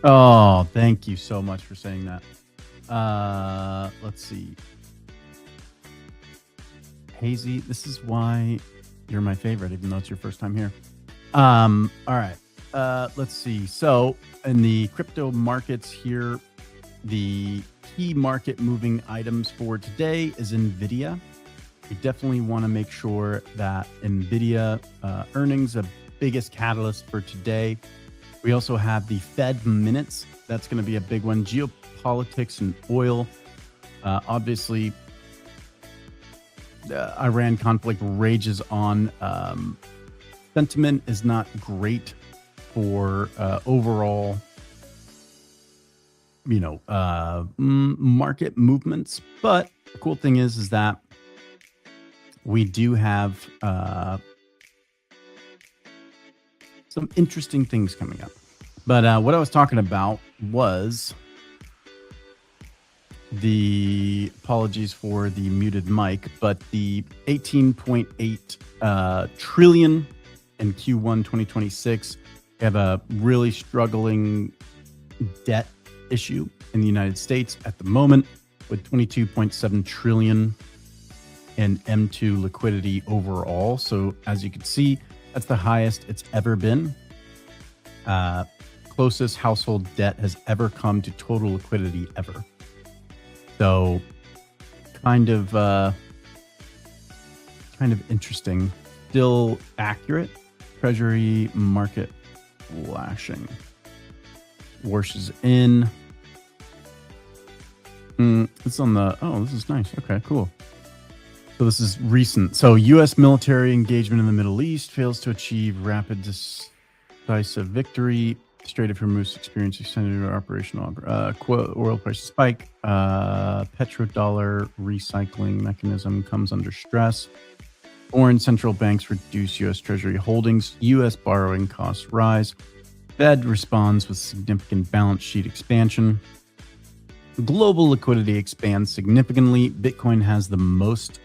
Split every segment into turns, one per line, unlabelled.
Oh, thank you so much for saying that. Let's see. Hazy, this is why you're my favorite, even though it's your first time here. All right. Let's see. So, in the crypto markets here, the key market moving items for today is Nvidia. We definitely want to make sure that Nvidia earnings a biggest catalyst for today. We also have the Fed minutes. That's going to be a big one. Geopolitics and oil. Obviously, Iran conflict rages on. Sentiment is not great for overall, market movements. But the cool thing is that we do have some interesting things coming up. But what I was talking about was the apologies for the muted mic, but the 18.8 trillion in Q1 2026. We have a really struggling debt issue in the United States at the moment with 22.7 trillion in M2 liquidity overall. So as you can see, that's the highest it's ever been. Closest household debt has ever come to total liquidity ever. So kind of interesting. Still accurate. Treasury market flashing. Washes in. It's on the, oh, this is nice. Okay, cool. So this is recent. So U.S. military engagement in the Middle East fails to achieve rapid decisive victory. Strait of Hormuz experience extended operational oil prices spike. Petrodollar recycling mechanism comes under stress. Foreign central banks reduce U.S. Treasury holdings. U.S. borrowing costs rise. Fed responds with significant balance sheet expansion. Global liquidity expands significantly. Bitcoin has the most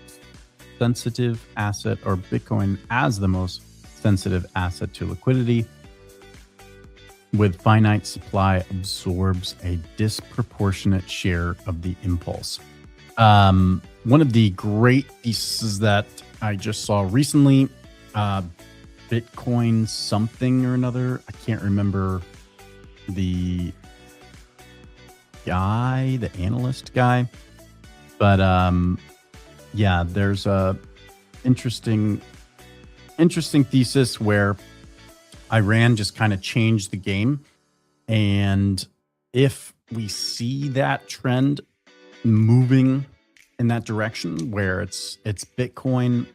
sensitive asset, or Bitcoin as the most sensitive asset to liquidity. With finite supply, absorbs a disproportionate share of the impulse. One of the great theses that I just saw recently, Bitcoin something or another. I can't remember the guy, the analyst guy, but yeah, there's a interesting thesis where Iran just kind of changed the game. And if we see that trend moving in that direction where it's Bitcoin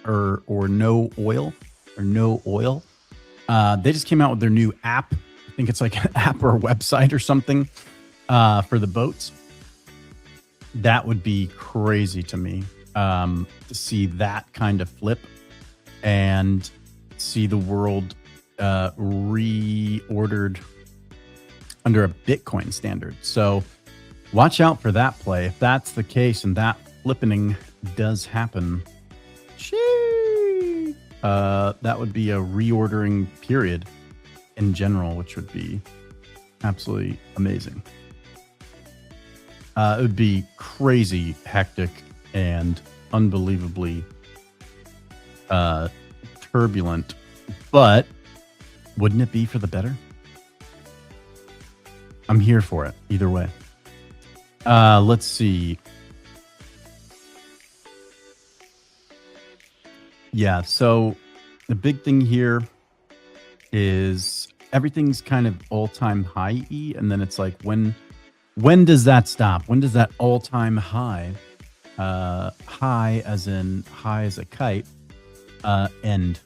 or no oil, they just came out with their new app. I think it's like an app or a website or something for the boats. That would be crazy to me to see that kind of flip and see the world reordered under a Bitcoin standard. So watch out for that play. If that's the case and that flippening does happen, that would be a reordering period in general, which would be absolutely amazing. It would be crazy, hectic, and unbelievably turbulent, but wouldn't it be for the better? I'm here for it either way. Let's see. Yeah, so the big thing here is everything's kind of all-time high-y, and then it's like when does that stop? When does that all-time high, high as in high as a kite, end?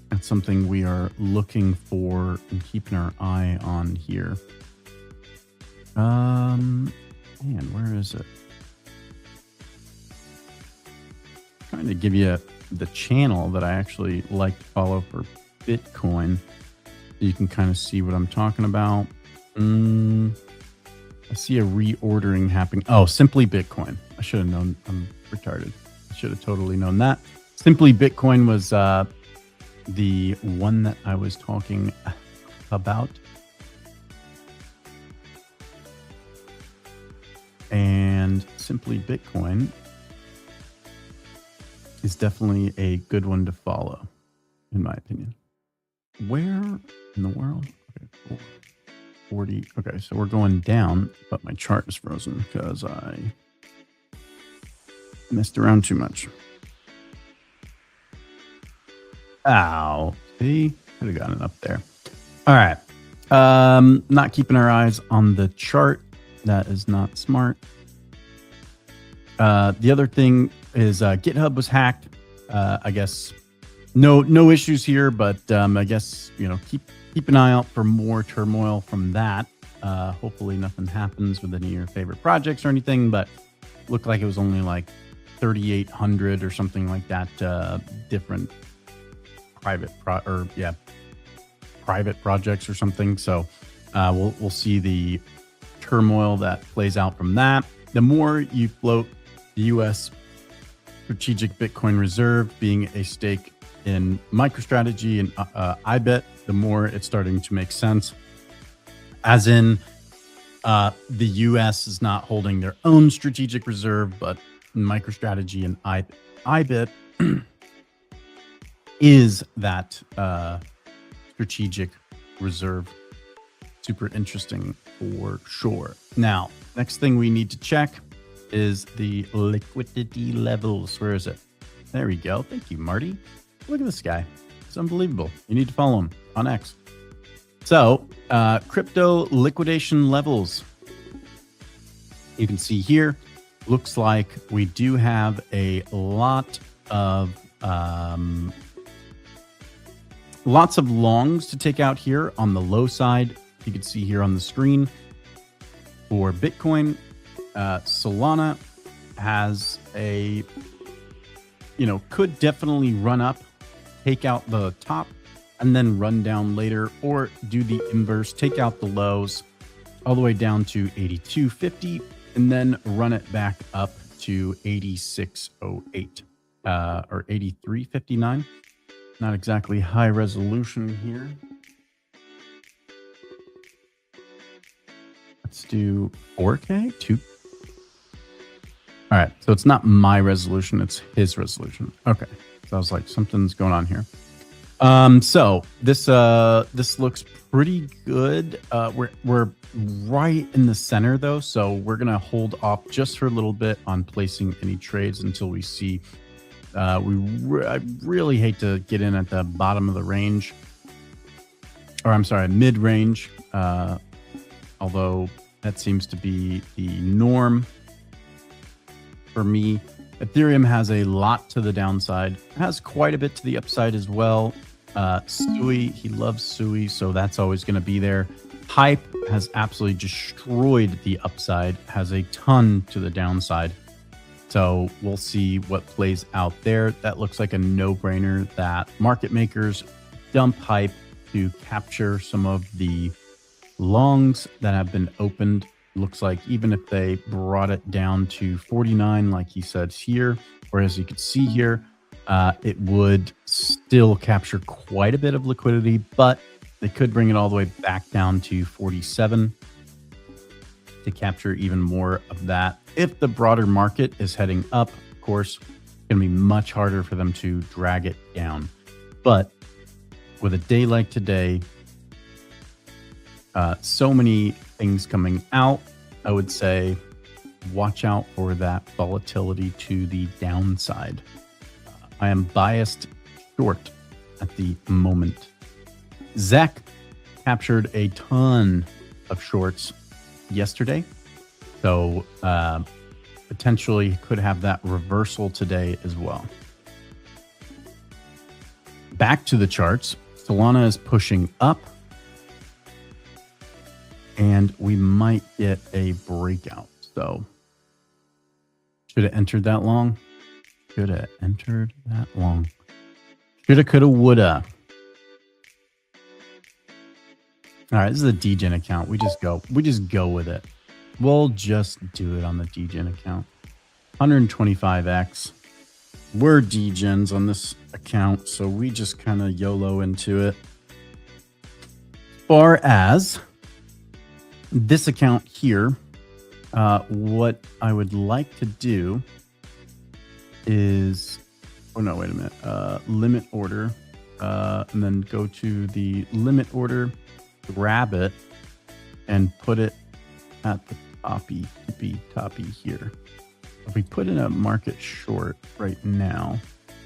That's something we are looking for and keeping our eye on here. Man, where is it? Trying to give you the channel that I actually like to follow for Bitcoin. You can kind of see what I'm talking about. I see a reordering happening. Oh, Simply Bitcoin. I should have known. I'm retarded. I should have totally known that. Simply Bitcoin was the one that I was talking about. And Simply Bitcoin is definitely a good one to follow, in my opinion. Where in the world? Okay, cool. 40. Okay, so we're going down, but my chart is frozen because I messed around too much. Ow. See? Could have gotten it up there. All right. Not keeping our eyes on the chart. That is not smart. The other thing is GitHub was hacked. I guess no issues here, but I guess keep an eye out for more turmoil from that. Hopefully nothing happens with any of your favorite projects or anything, but looked like it was only like 3,800 or something like that. Different private projects or something. So we'll see the turmoil that plays out from that. The more you float the U.S. Strategic Bitcoin Reserve being a stake in MicroStrategy and IBET, the more it's starting to make sense. As in, the U.S. is not holding their own strategic reserve, but MicroStrategy and IBET is that strategic reserve. Super interesting for sure. Now, next thing we need to check is the liquidity levels. Where is it? There we go. Thank you, Marty. Look at this guy. It's unbelievable. You need to follow him on X. So, crypto liquidation levels. You can see here, looks like we do have a lot of lots of longs to take out here on the low side. You can see here on the screen for Bitcoin, Solana has a, could definitely run up, take out the top, and then run down later, or do the inverse, take out the lows all the way down to 82.50, and then run it back up to 86.08 or 83.59. Not exactly high resolution here. Let's do 4K, 2. All right, so it's not my resolution, it's his resolution. Okay, so I was like, something's going on here. So this looks pretty good. We're right in the center though, so we're gonna hold off just for a little bit on placing any trades until we see. I really hate to get in at the bottom of the range, or I'm sorry, mid range. Although that seems to be the norm for me. Ethereum has a lot to the downside, has quite a bit to the upside as well. Sui, he loves Sui, so that's always going to be there. Hype has absolutely destroyed the upside, has a ton to the downside. So we'll see what plays out there. That looks like a no-brainer that market makers dump Hype to capture some of the longs that have been opened. Looks like even if they brought it down to 49, like he said here, or as you can see here, it would still capture quite a bit of liquidity, but they could bring it all the way back down to 47 to capture even more of that. If the broader market is heading up, of course, it's going to be much harder for them to drag it down. But with a day like today, so many things coming out, I would say watch out for that volatility to the downside. I am biased short at the moment. Zec captured a ton of shorts yesterday, so potentially could have that reversal today as well. Back to the charts, Solana is pushing up, and we might get a breakout. So should have entered that long. Should have entered that long. Shoulda, coulda, woulda. All right, this is a Degen account. We just go with it. We'll just do it on the Degen account. 125x. We're Degens on this account, so we just kind of YOLO into it. far as this account here, what I would like to do is, oh no, wait a minute, limit order, and then go to the limit order, grab it, and put it at the toppy here. If we put in a market short right now,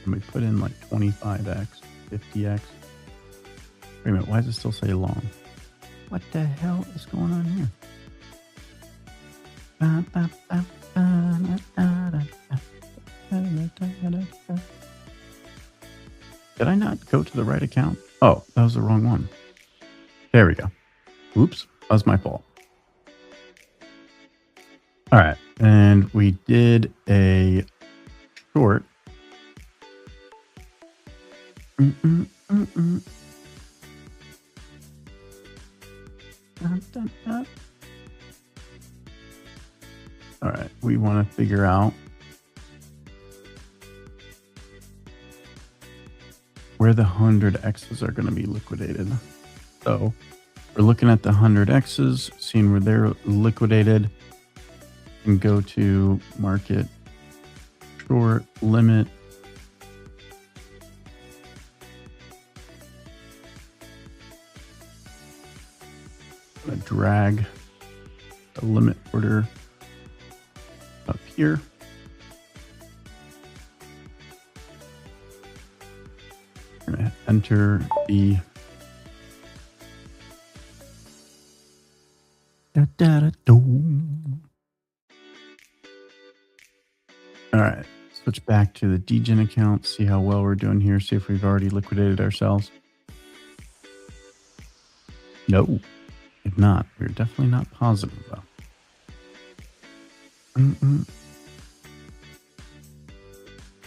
and we put in like 25x, 50x. Wait a minute, why does it still say long? What the hell is going on here? Did I not go to the right account? Oh, that was the wrong one. There we go. Oops, that was my fault. All right, and we did a short. All right, we want to figure out where the 100Xs are going to be liquidated. So we're looking at the 100Xs, seeing where they're liquidated, and go to market short limit. I'm going to drag the limit order up here. We're going to enter the All right, switch back to the Degen account, see how well we're doing here, see if we've already liquidated ourselves. No, if not. We're definitely not positive, though.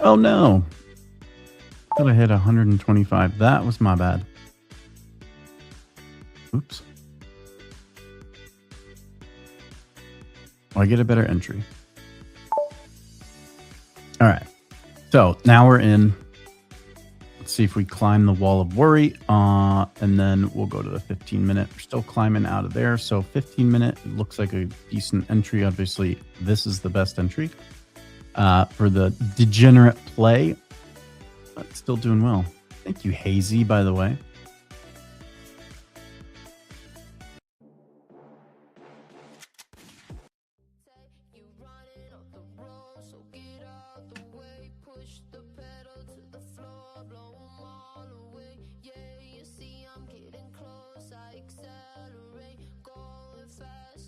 Oh, no. I thought I hit 125. That was my bad. Oops. Well, I get a better entry. All right. So now we're in. Let's see if we climb the wall of worry. And then we'll go to the 15-minute. We're still climbing out of there. So 15-minute looks like a decent entry. Obviously, this is the best entry. For the degenerate play, but still doing well. Thank you, Hazy, by the way.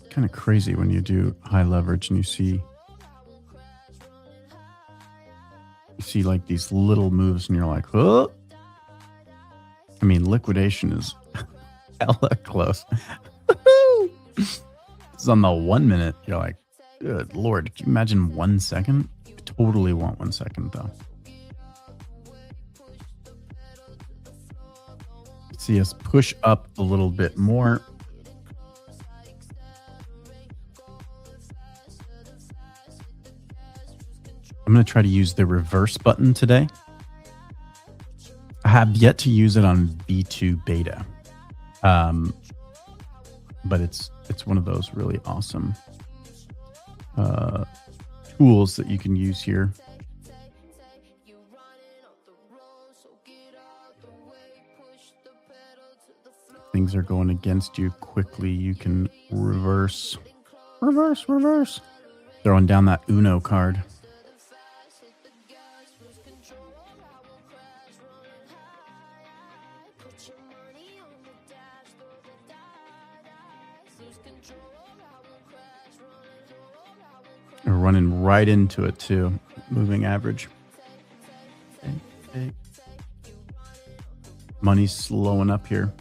Kind of crazy when you do high leverage and you see like these little moves and you're like, oh, I mean, liquidation is hella close. It's on the 1 minute. You're like, good Lord, can you imagine 1 second? I totally want 1 second though. See us push up a little bit more. I'm going to try to use the reverse button today. I have yet to use it on V2 beta. But it's one of those really awesome tools that you can use here. Things are going against you quickly. You can reverse. Throwing down that Uno card. We're running right into it too. Moving average. Okay. Money's slowing up here.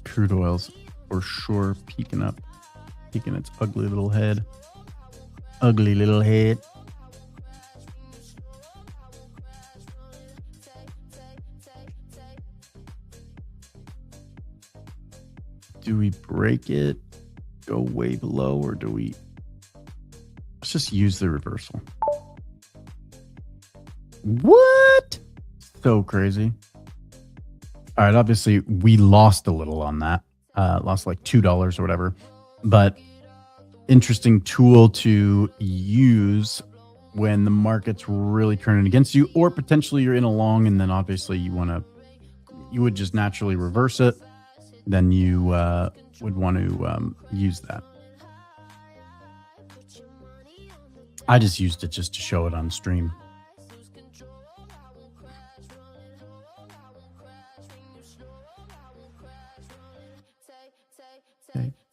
Crude oil's for sure peeking up, peeking its ugly little head. Ugly little head. Do we break it, go way below, or do we... Let's just use the reversal. What? So crazy. All right, obviously we lost a little on that. Lost like $2 or whatever. But interesting tool to use when the market's really turning against you, or potentially you're in a long and then obviously you would just naturally reverse it. Then you would want to use that. I just used it just to show it on stream.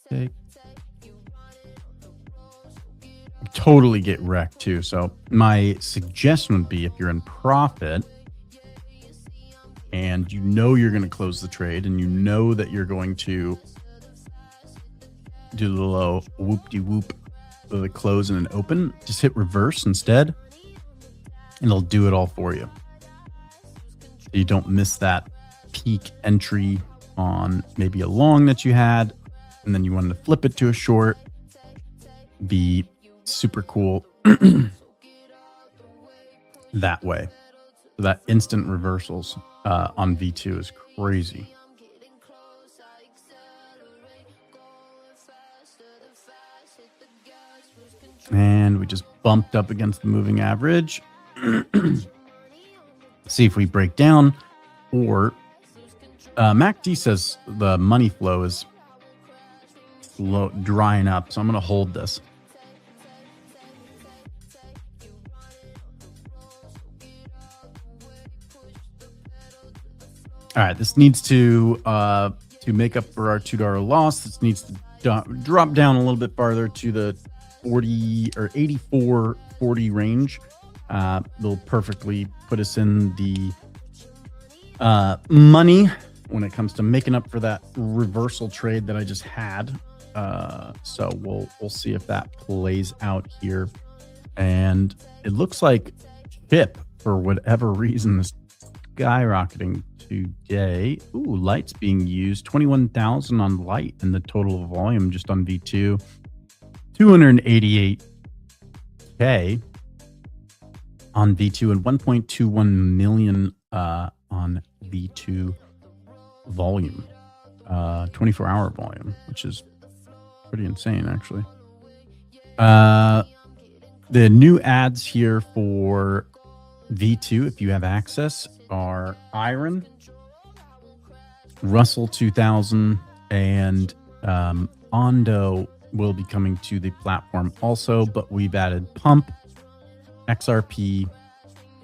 Take. Totally get wrecked too. So my suggestion would be, if you're in profit and you know you're going to close the trade and you know that you're going to do the low whoop-de-whoop of the close and an open, just hit reverse instead, and it'll do it all for you. You don't miss that peak entry on maybe a long that you had, and then you wanted to flip it to a short. Be super cool that way. So that instant reversals on V2 is crazy. And we just bumped up against the moving average. See if we break down, or MACD says the money flow is drying up. So I'm going to hold this. All right, this needs to make up for our $2 loss. This needs to drop down a little bit farther to the 40 or 84.40 range. They'll perfectly put us in the money when it comes to making up for that reversal trade that I just had. So we'll see if that plays out here. And it looks like CHIP, for whatever reason, is skyrocketing today. Ooh, light's being used. 21,000 on light, and the total volume just on V2, 288K on V2, and 1.21 million on V2 volume, 24-hour volume, which is pretty insane, actually. The new ads here for V2, if you have access, are Iron, Russell 2000, and Ondo will be coming to the platform also, but we've added Pump, XRP.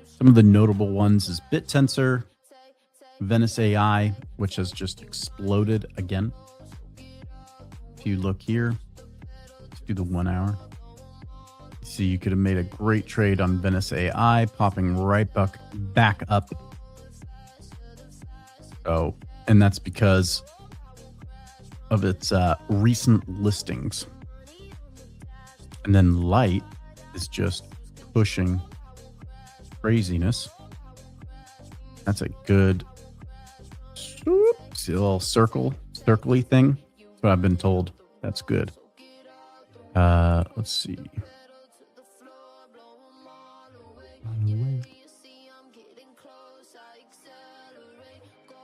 Some of the notable ones is BitTensor, Venice AI, which has just exploded again. If you look here, let's do the 1 hour. See, you could have made a great trade on Venice AI, popping right back up. So, and that's because of its recent listings. And then Light is just pushing craziness. That's a good, see a little circly thing. That's what I've been told. That's good. Let's see.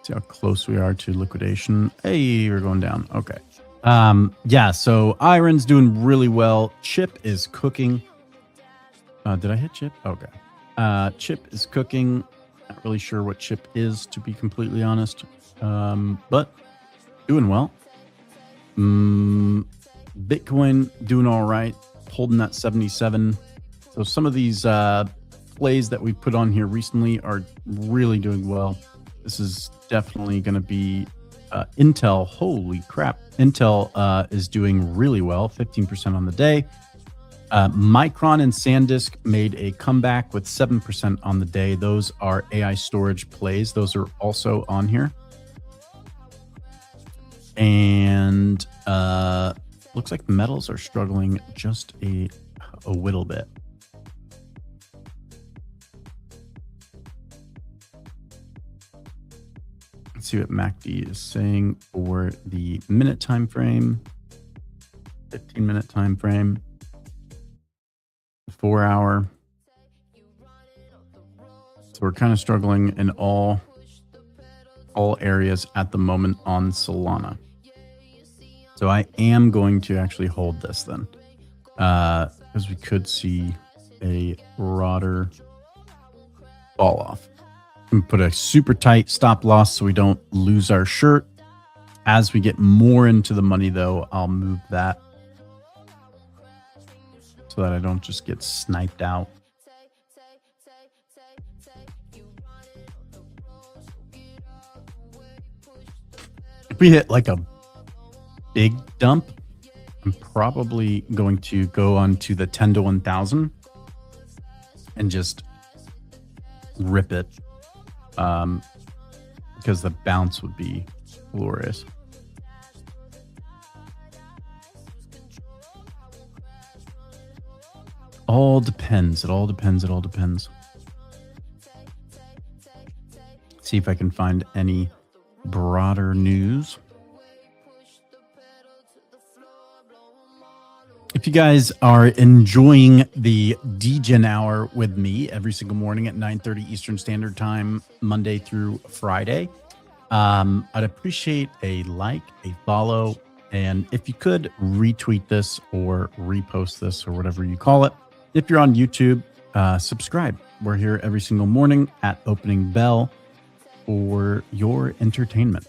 See how close we are to liquidation. Hey, we're going down. Okay. Yeah, so Iron's doing really well. Chip is cooking. Did I hit Chip? Okay. Chip is cooking. Not really sure what Chip is, to be completely honest. But doing well. Bitcoin doing all right. Holding that 77. So some of these plays that we put on here recently are really doing well. This is definitely going to be Intel. Holy crap. Intel is doing really well, 15% on the day. Micron and SanDisk made a comeback with 7% on the day. Those are AI storage plays. Those are also on here. And looks like metals are struggling just a little bit. Let's see what MACD is saying for the minute time frame, 15-minute time frame, 4 hour. So we're kind of struggling in all areas at the moment on Solana. So I am going to actually hold this then, because we could see a broader fall off. And put a super tight stop loss so we don't lose our shirt. As we get more into the money, though, I'll move that so that I don't just get sniped out. If we hit like a big dump, I'm probably going to go on to the 10 to 1,000 and just rip it, because the bounce would be glorious. All depends. It all depends. It all depends. See if I can find any broader news. If you guys are enjoying the Degen Hour with me every single morning at 9:30 Eastern Standard Time, Monday through Friday, I'd appreciate a like, a follow, and if you could retweet this or repost this or whatever you call it. If you're on YouTube, subscribe. We're here every single morning at opening bell for your entertainment.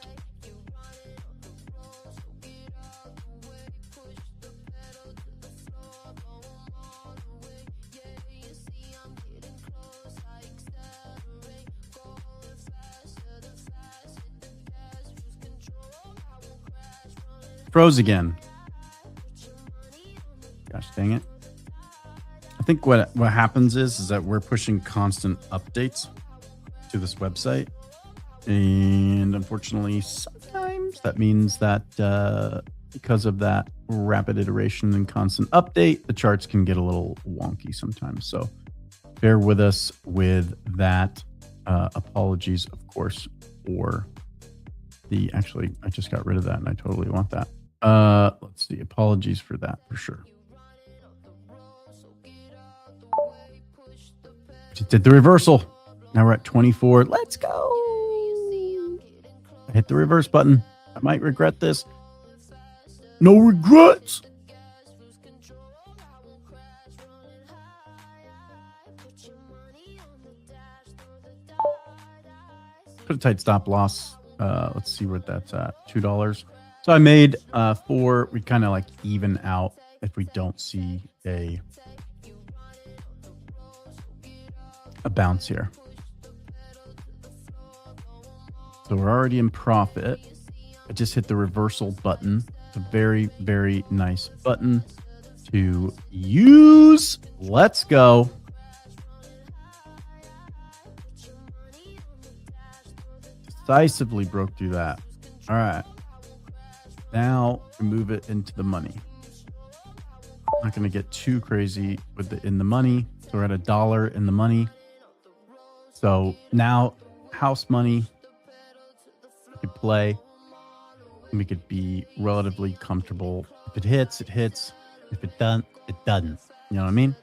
Froze again. Gosh dang it. I think what happens is that we're pushing constant updates to this website. And unfortunately, sometimes that means that because of that rapid iteration and constant update, the charts can get a little wonky sometimes. So bear with us with that. Apologies, of course, for the... Actually, I just got rid of that and I totally want that. Let's see. Apologies for that for sure. Just did the reversal. Now we're at 24. Let's go. I hit the reverse button. I might regret this. No regrets. Put a tight stop loss. Let's see what that's at. $2. So I made 4. We kind of like even out if we don't see a bounce here. So we're already in profit. I just hit the reversal button. It's a very, very nice button to use. Let's go. Decisively broke through that. All right. Now move it into the money. I'm not going to get too crazy with the in the money. So we're at $1 in the money. So now house money, we could play and we could be relatively comfortable. If it hits, it hits. If it doesn't, it doesn't. You know what I mean?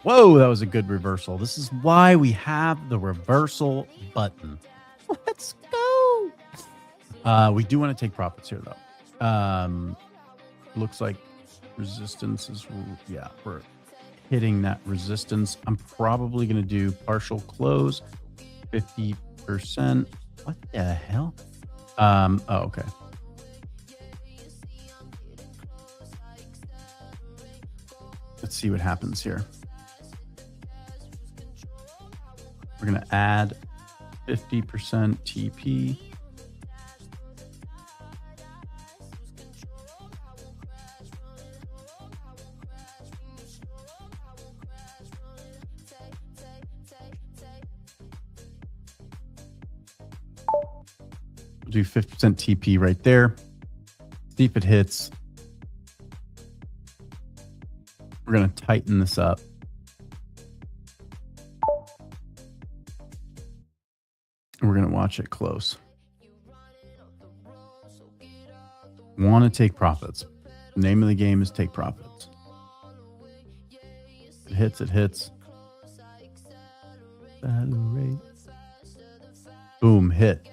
Whoa, that was a good reversal. This is why we have the reversal button. Let's go. We do want to take profits here though. Looks like resistance is, yeah, we're hitting that resistance. I'm probably going to do partial close, 50%. What the hell? Oh, okay. Let's see what happens here. We're going to add 50% TP. Do 50% TP right there. See if it hits. We're going to tighten this up. We're going to watch it close. Want to take profits. The name of the game is take profits. It hits, it hits. Accelerate. Boom, hit.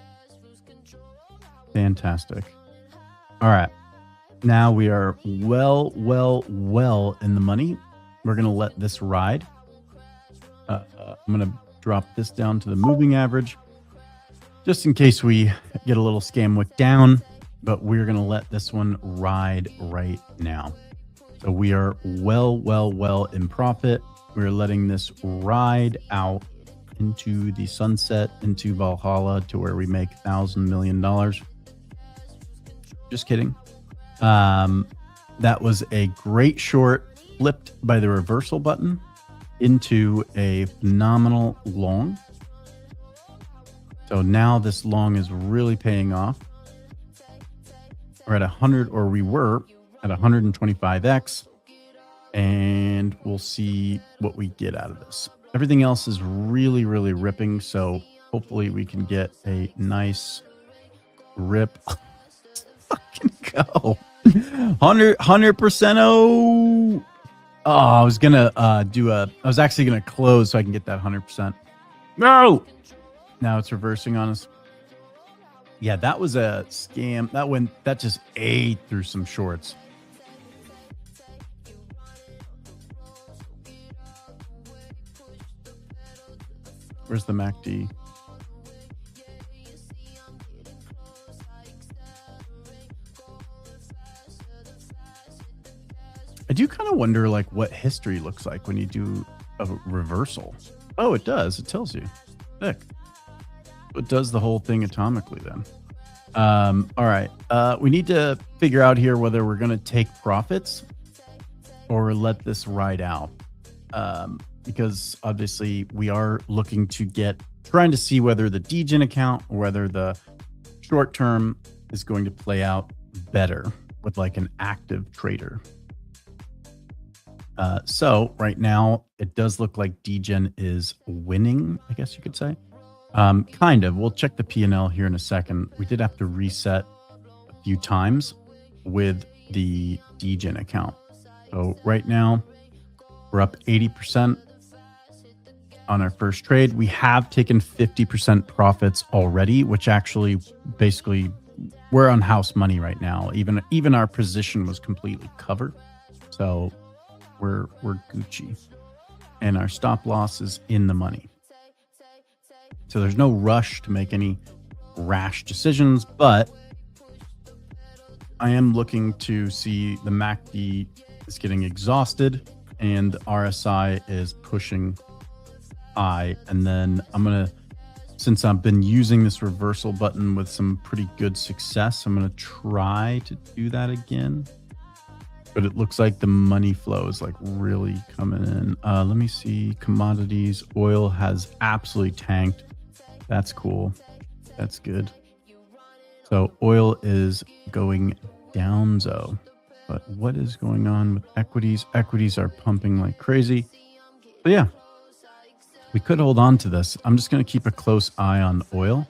Fantastic. All right. Now we are well in the money. We're going to let this ride. I'm going to drop this down to the moving average just in case we get a little scam wick down, but we're going to let this one ride right now. So we are well in profit. We're letting this ride out into the sunset, into Valhalla, to where we make $1,000 million. Just kidding. That was a great short, flipped by the reversal button into a phenomenal long. So now this long is really paying off. We're at 100, or we were at 125x, and we'll see what we get out of this. Everything else is really ripping, so hopefully we can get a nice rip. Fucking go. 100%. I was gonna I was actually gonna close so I can get that 100%. No! Now it's reversing on us. Yeah, that was a scam. That just ate through some shorts. Where's the MACD? I do kind of wonder like what history looks like when you do a reversal. Oh, it does. It tells you. Sick. It does the whole thing atomically then. All right. We need to figure out here whether we're going to take profits or let this ride out. Because obviously we are looking to trying to see whether the Degen account or whether the short term is going to play out better with like an active trader. So right now it does look like Degen is winning, I guess you could say. Kind of. We'll check the P&L here in a second. We did have to reset a few times with the Degen account. So right now we're up 80% on our first trade. We have taken 50% profits already, which actually basically we're on house money right now. Even our position was completely covered. So we're Gucci, and our stop loss is in the money. So there's no rush to make any rash decisions, but I am looking to see the MACD is getting exhausted and RSI is pushing high. And then since I've been using this reversal button with some pretty good success, I'm going to try to do that again. But it looks like the money flow is like really coming in. Let me see. Commodities. Oil has absolutely tanked. That's cool. That's good. So oil is going down, though. But what is going on with equities? Equities are pumping like crazy. But yeah, we could hold on to this. I'm just going to keep a close eye on oil.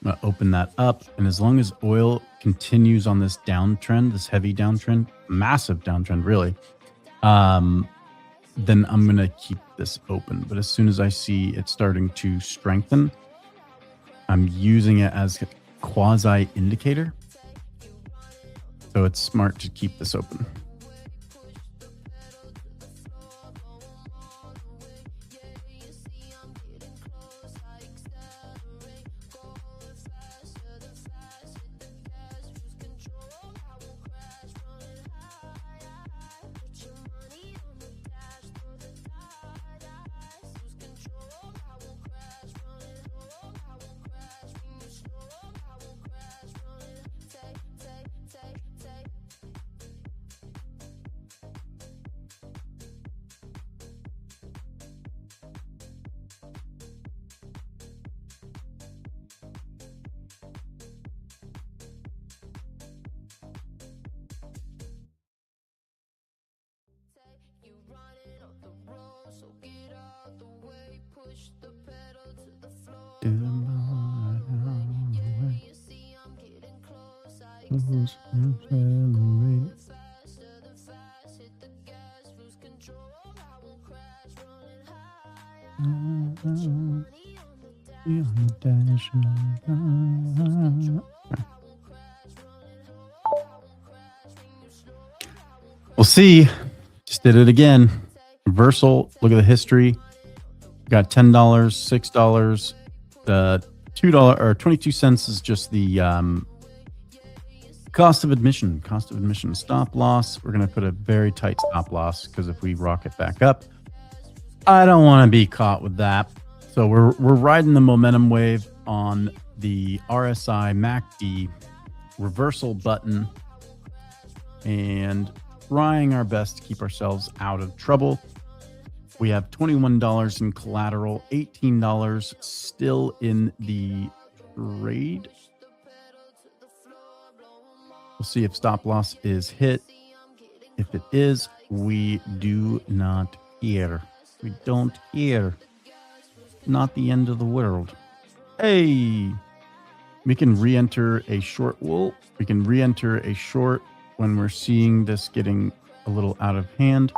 I'm going to open that up. And as long as oil continues on this downtrend, this heavy downtrend, massive downtrend, really, then I'm going to keep this open. But as soon as I see it starting to strengthen, I'm using it as a quasi indicator. So it's smart to keep this open. We'll see. Just did it again. Reversal. Look at the history. Got $10, $6. The $2 or 22 cents is just the cost of admission. Cost of admission stop loss. We're gonna put a very tight stop loss because if we rocket back up, I don't want to be caught with that. So we're riding the momentum wave on the RSI MACD reversal button and trying our best to keep ourselves out of trouble. We have $21 in collateral, $18 still in the trade. We'll see if stop loss is hit. If it is, we do not care. We don't care. Not the end of the world. Hey, we can re-enter a short wool. We can re-enter a short when we're seeing this getting a little out of hand.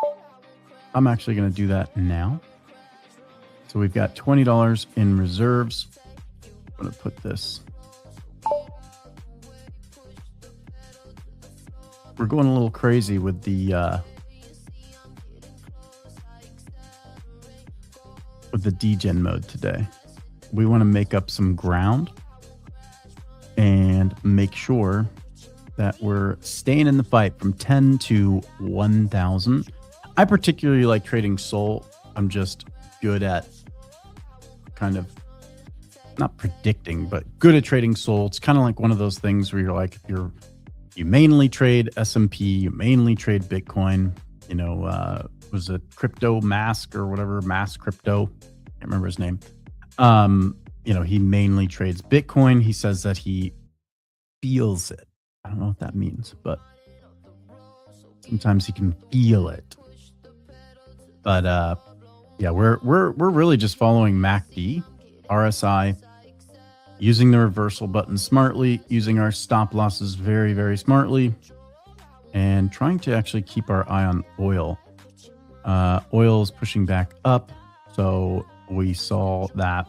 I'm actually going to do that now. So we've got $20 in reserves. I'm going to put this. We're going a little crazy with the degen mode today. We want to make up some ground and make sure that we're staying in the fight from 10 to 1,000. I particularly like trading SOL. I'm just good at kind of not predicting, but good at trading SOL. It's kind of like one of those things where you're like, you mainly trade S&P, you mainly trade Bitcoin, you know, was it Crypto Mask or whatever, Mask Crypto, can't remember his name. You know, he mainly trades Bitcoin. He says that he feels it. I don't know what that means, but sometimes he can feel it. But yeah, we're really just following MACD, RSI, using the reversal button smartly, using our stop losses very, very smartly, and trying to actually keep our eye on oil. Oil is pushing back up, so we saw that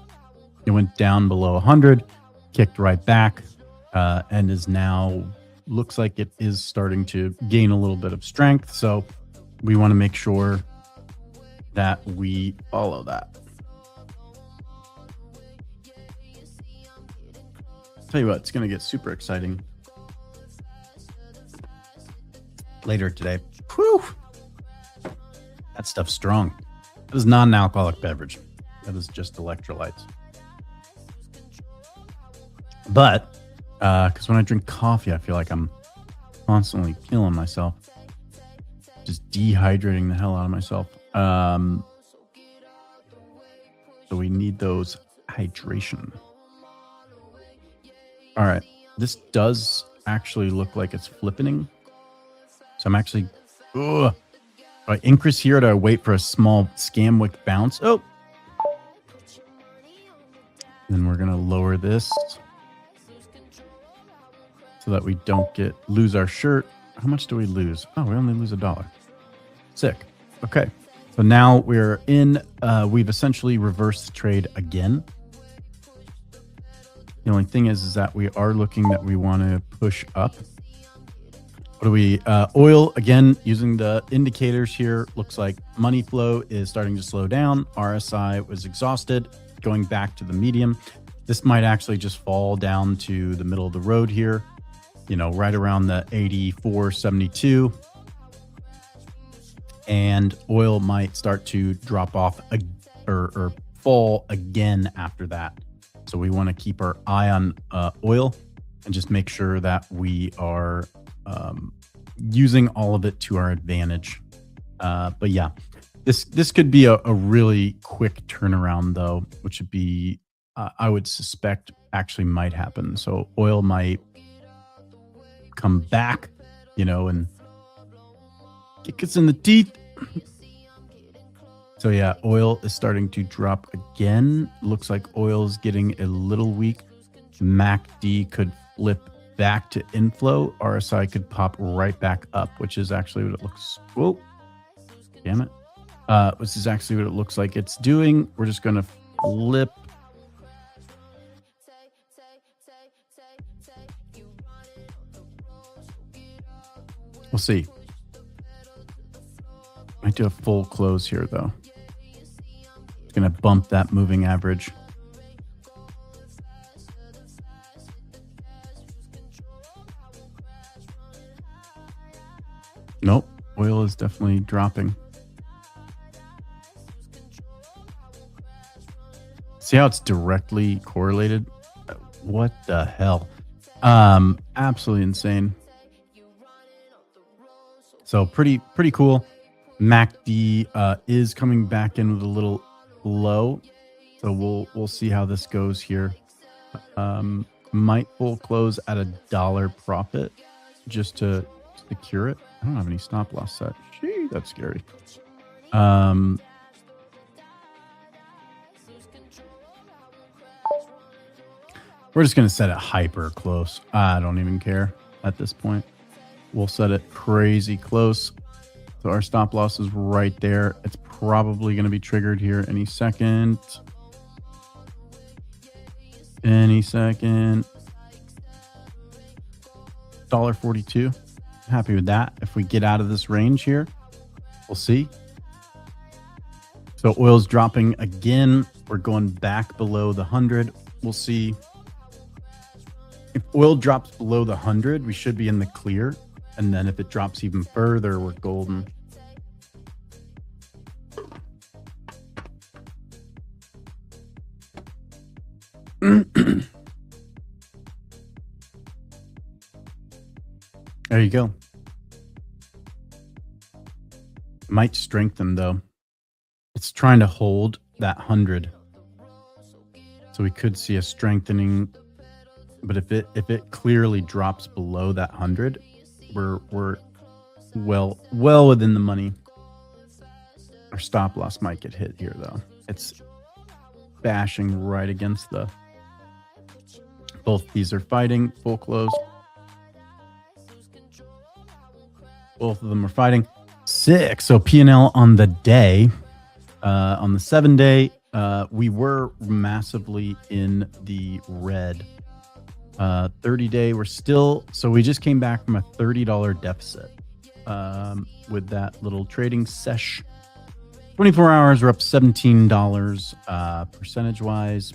it went down below 100, kicked right back, and is now looks like it is starting to gain a little bit of strength. So we want to make sure that we follow that. Tell you what, it's going to get super exciting later today. Whew. That stuff's strong. That is not an alcoholic beverage. That is just electrolytes. But because when I drink coffee, I feel like I'm constantly killing myself, just dehydrating the hell out of myself. So we need those hydration. All right, this does actually look like it's flipping. So I'm actually, do I increase here or do I wait for a small scam wick bounce? Oh, then we're gonna lower this so that we don't lose our shirt. How much do we lose? Oh, we only lose $1. Sick. Okay. So now we're in, we've essentially reversed the trade again. The only thing is that we are looking that we want to push up. What do we, oil, again, using the indicators here, looks like money flow is starting to slow down. RSI was exhausted, going back to the medium. This might actually just fall down to the middle of the road here, you know, right around the 84.72. And oil might start to drop off or fall again after that. So we want to keep our eye on oil and just make sure that we are using all of it to our advantage. But yeah, this could be a really quick turnaround though, which would be, I would suspect actually might happen. So oil might come back, you know, and kick us in the teeth. So yeah, oil is starting to drop again. Looks like oil is getting a little weak. MACD could flip back to inflow, RSI could pop right back up, which is actually what it looks. Whoa, damn it! This is actually what it looks like it's doing. We're just gonna flip. We'll see. Might do a full close here though. It's gonna bump that moving average. Nope, oil is definitely dropping. See how it's directly correlated? What the hell? Absolutely insane. So pretty cool. MACD is coming back in with a little low. So we'll see how this goes here. Might full close at $1 profit just to secure it. I don't have any stop loss set. Gee, that's scary. We're just going to set it hyper close. I don't even care at this point. We'll set it crazy close. So our stop loss is right there. It's probably going to be triggered here any second. Any second. $1.42. Happy with that. If we get out of this range here, we'll see. So oil's dropping again. We're going back below the 100. We'll see. If oil drops below the 100, we should be in the clear. And then if it drops even further, we're golden. There you go. Might strengthen though. It's trying to hold that 100. So we could see a strengthening, but if it clearly drops below that 100, we're well within the money. Our stop loss might get hit here though. It's bashing right against the. Both these are fighting full close. Both of them are fighting. 6. So P&L on the day, on the 7-day, we were massively in the red. 30-day, we're still. So we just came back from a $30 deficit with that little trading sesh. 24 hours, we're up $17 percentage wise.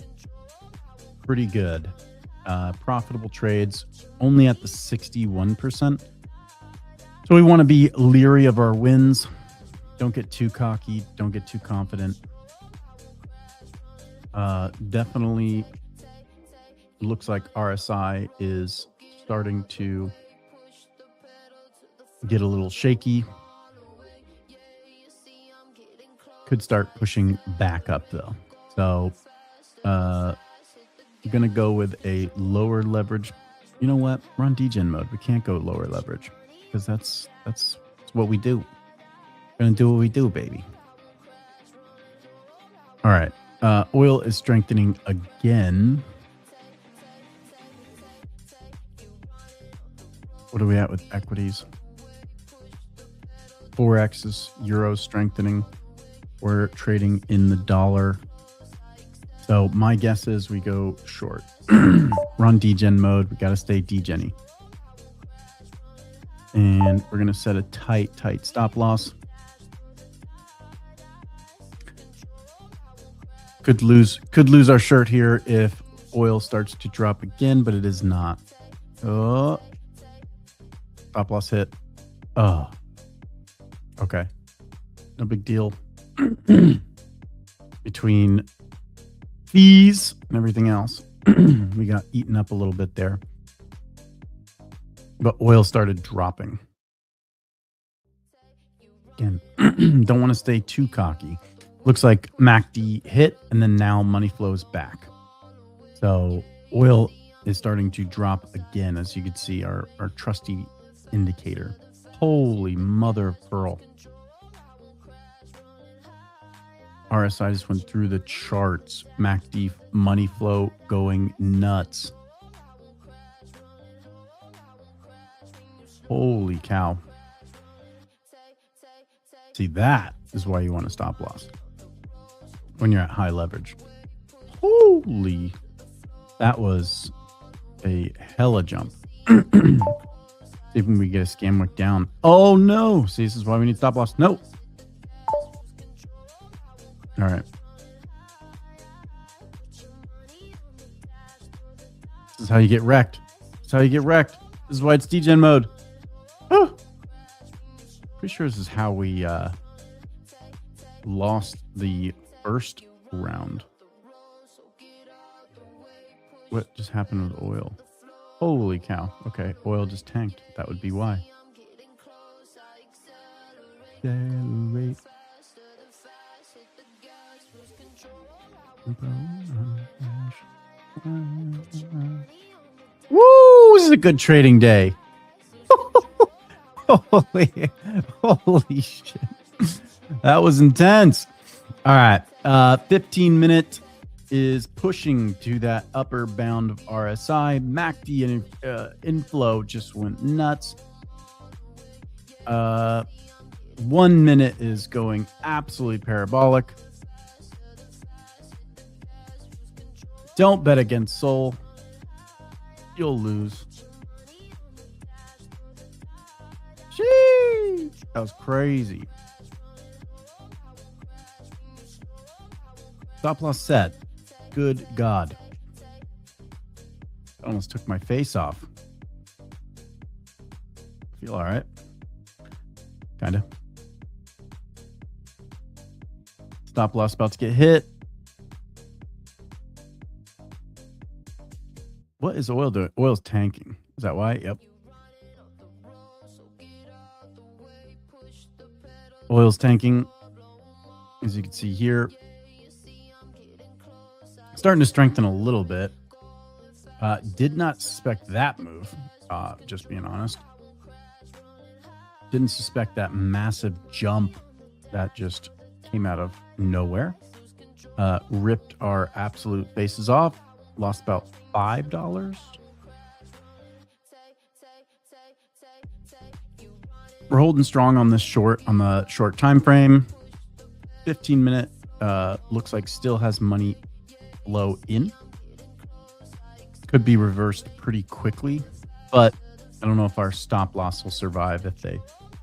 Pretty good. Profitable trades only at the 61%. So we want to be leery of our wins. Don't get too cocky. Don't get too confident. Definitely looks like RSI is starting to get a little shaky. Could start pushing back up though. So I'm going to go with a lower leverage. You know what? We're on degen mode. We can't go lower leverage because that's what we do. We're going to do what we do, baby. All right. Oil is strengthening again. What are we at with equities? Forex is euro strengthening. We're trading in the dollar. So my guess is we go short. We're on degen mode. We got to stay degen-y. And we're going to set a tight stop loss. Could lose our shirt here if oil starts to drop again, but it is not. Oh, stop loss hit. Oh, okay. No big deal. Between fees and everything else, we got eaten up a little bit there. But oil started dropping. Again, don't want to stay too cocky. Looks like MACD hit, and then now money flows back. So oil is starting to drop again, as you can see, our trusty indicator. Holy mother of pearl. RSI just went through the charts. MACD money flow going nuts. Holy cow. See, that is why you want a stop loss when you're at high leverage. Holy. That was a hella jump. See if we get a scam wick down. Oh, no. See, this is why we need stop loss. No. All right. This is how you get wrecked. This is how you get wrecked. This is why it's degen mode. Oh. Pretty sure this is how we lost the first round. What just happened with oil? Holy cow. Okay, oil just tanked. That would be why. Accelerate. Woo! This is a good trading day. Holy shit. That was intense. All right. 15-minute is pushing to that upper bound of RSI. MACD and inflow just went nuts. 1 minute is going absolutely parabolic. Don't bet against Sol. You'll lose. Sheesh. That was crazy. Stop loss set. Good God. I almost took my face off. Feel all right. Kind of. Stop loss about to get hit. What is oil doing? Oil's tanking. Is that why? Yep. Oil's tanking. As you can see here. Starting to strengthen a little bit. Did not suspect that move. Just being honest. Didn't suspect that massive jump that just came out of nowhere. Ripped our absolute faces off. Lost about $5. We're holding strong on this on the short time frame. 15-minute looks like still has money flow in. Could be reversed pretty quickly, but I don't know if our stop loss will survive if they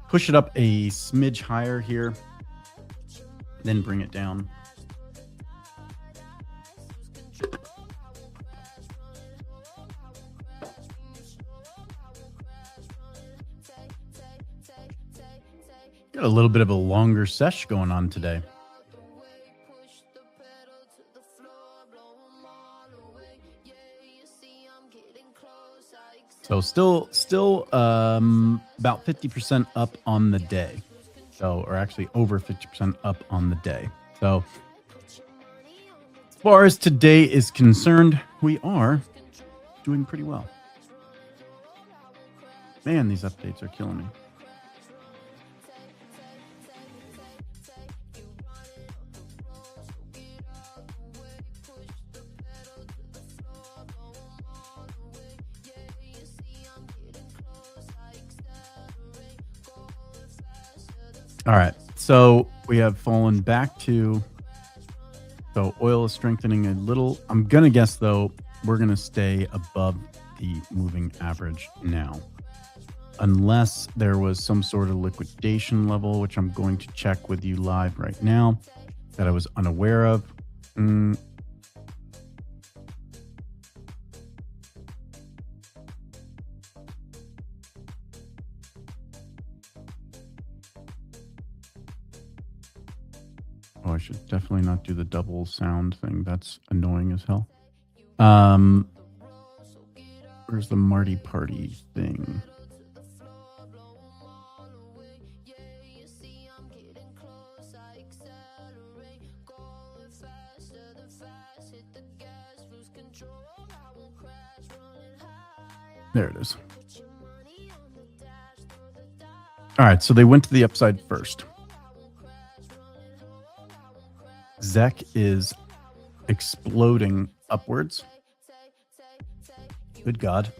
push it up a smidge higher here, then bring it down. Got a little bit of a longer sesh going on today. So still about 50% up on the day. So, or actually over 50% up on the day. So as far as today is concerned, we are doing pretty well. Man, these updates are killing me. All right, so we have fallen back to, so oil is strengthening a little. I'm going to guess, though, we're going to stay above the moving average now. Unless there was some sort of liquidation level, which I'm going to check with you live right now, that I was unaware of. Oh, I should definitely not do the double sound thing. That's annoying as hell. Where's the Marty Party thing? There it is. All right, so they went to the upside first. ZEC is exploding upwards. Good God.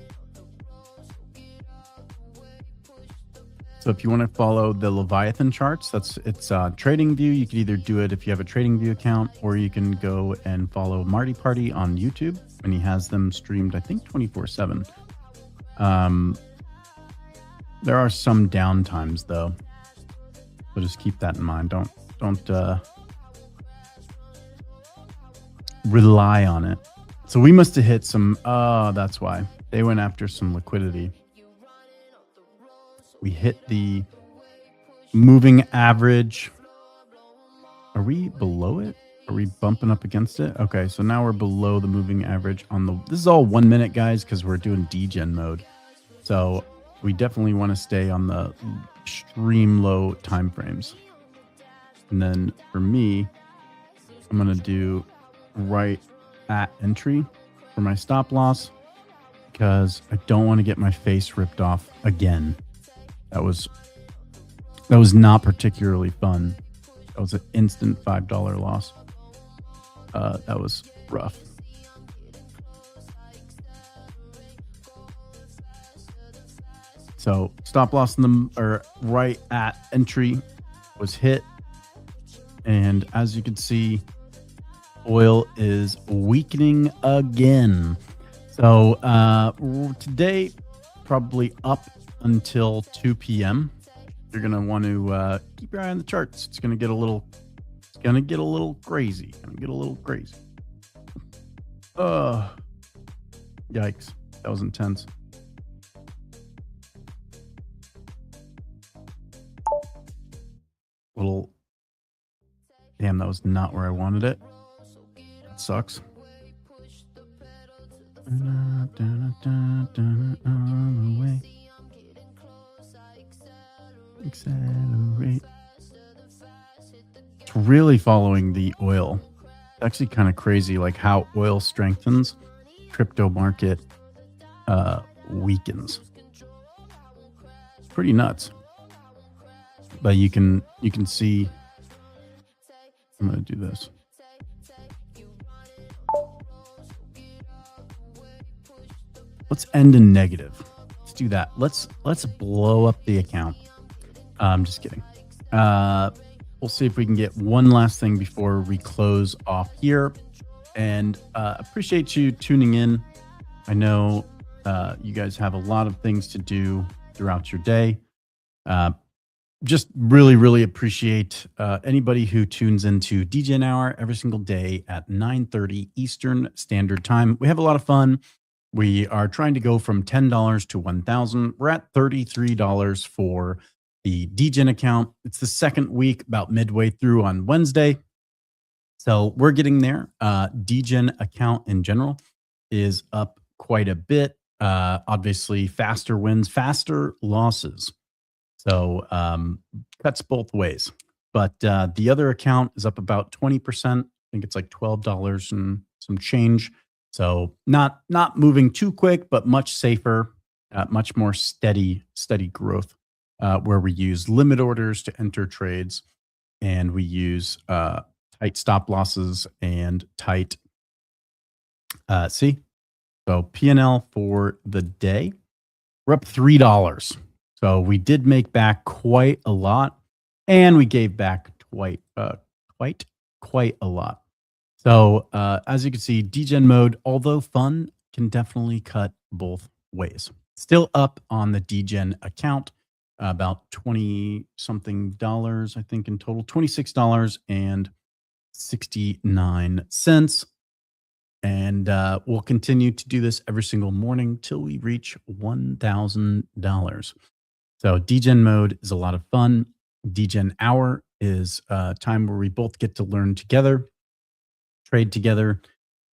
So if you want to follow the Leviathan charts, it's Trading View. You can either do it if you have a Trading View account, or you can go and follow Marty Party on YouTube, and he has them streamed, I think, 24/7. There are some downtimes though, so just keep that in mind. Don't rely on it. So we must have hit some. That's why they went after some liquidity. We hit the moving average. Are we below it? Are we bumping up against it? Okay, so now we're below the moving average on the. This is all 1 minute, guys, because we're doing degen mode. So we definitely want to stay on the extreme low time frames. And then for me, I'm gonna do right at entry for my stop loss, because I don't want to get my face ripped off again. That was not particularly fun. That was an instant $5 loss. That was rough. So stop loss in the or right at entry was hit, and as you can see, oil is weakening again. So today probably up until 2 p.m. You're gonna want to keep your eye on the charts. It's gonna get a little crazy. Yikes. That was intense. Damn, that was not where I wanted it. That sucks. All the way. Accelerate. It's really following the oil. It's actually kind of crazy, like how oil strengthens, crypto market weakens. Pretty nuts. But you can see. I'm gonna do this. Let's end in negative. Let's do that. Let's blow up the account. I'm just kidding. We'll see if we can get one last thing before we close off here. And appreciate you tuning in. I know you guys have a lot of things to do throughout your day. Just really appreciate anybody who tunes into Degen Hour every single day at 9:30 Eastern Standard Time. We have a lot of fun. We are trying to go from $10 to $1,000. We're at $33 for the Degen account. It's the second week, about midway through on Wednesday. So we're getting there. Degen account in general is up quite a bit. Obviously, faster wins, faster losses. So cuts both ways. But the other account is up about 20%. I think it's like $12 and some change. So not moving too quick, but much safer, much more steady growth, where we use limit orders to enter trades, and we use tight stop losses and tight So P&L for the day, we're up $3. So we did make back quite a lot, and we gave back quite a lot. So as you can see, Degen mode, although fun, can definitely cut both ways. Still up on the Degen account, about 20 something dollars, I think in total, $26.69. And we'll continue to do this every single morning till we reach $1,000. So Degen mode is a lot of fun. Degen Hour is a time where we both get to learn together, trade together,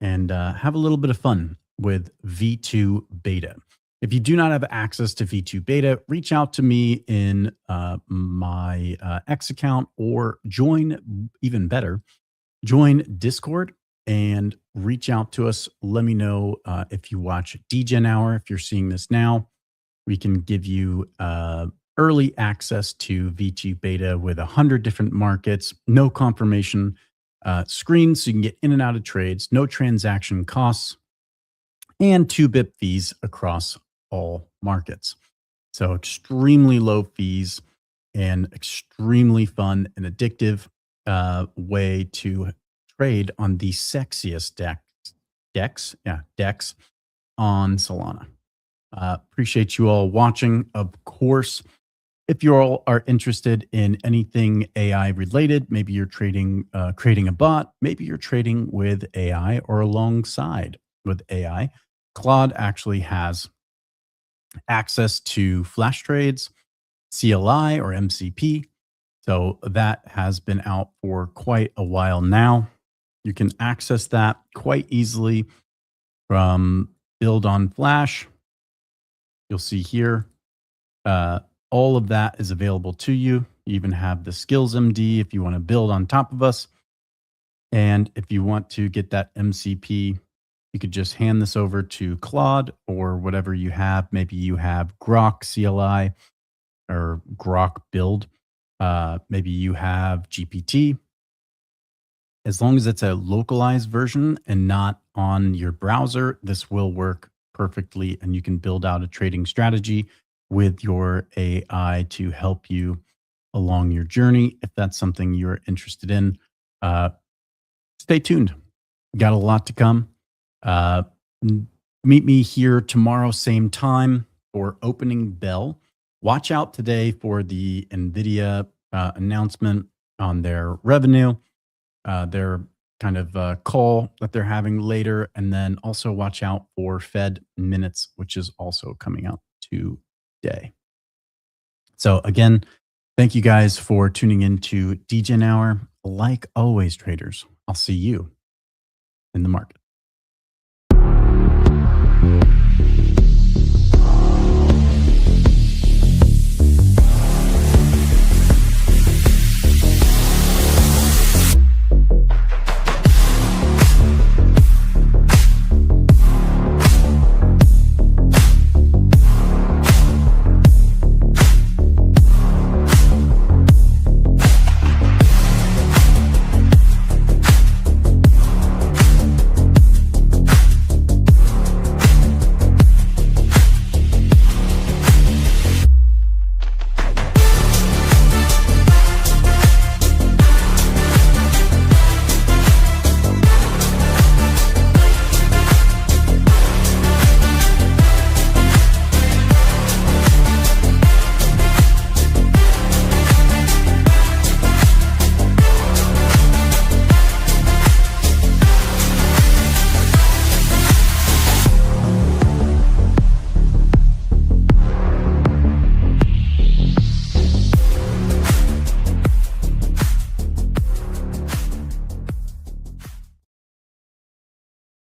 and have a little bit of fun with V2 Beta. If you do not have access to V2 Beta, reach out to me in my X account, or join, even better, join Discord and reach out to us. Let me know if you watch Degen Hour. If you're seeing this now, we can give you early access to V2 Beta with 100 different markets, no confirmation screens, so you can get in and out of trades, no transaction costs, and 2 BIP fees across all markets. So extremely low fees and extremely fun and addictive way to trade on the sexiest decks on Solana. Appreciate you all watching. Of course, if you all are interested in anything AI related, maybe you're trading, creating a bot, maybe you're trading with AI or alongside with AI, Claude actually has access to flash trades, CLI or MCP. So that has been out for quite a while now. You can access that quite easily from Build on Flash. You'll see here, uh, all of that is available to you. You even have the Skills MD if you want to build on top of us. And if you want to get that MCP, you could just hand this over to Claude or whatever you have. Maybe you have Grok CLI or Grok build. Maybe you have GPT. As long as it's a localized version and not on your browser, this will work perfectly. And you can build out a trading strategy with your AI to help you along your journey. If that's something you're interested in, uh, stay tuned. Got a lot to come. Uh, Meet me here tomorrow, same time for opening bell. Watch out today for the NVIDIA announcement on their revenue, their kind of call that they're having later. And then also watch out for Fed minutes, which is also coming out today. So again, thank you guys for tuning into Degen Hour. Like always, traders, I'll see you in the market.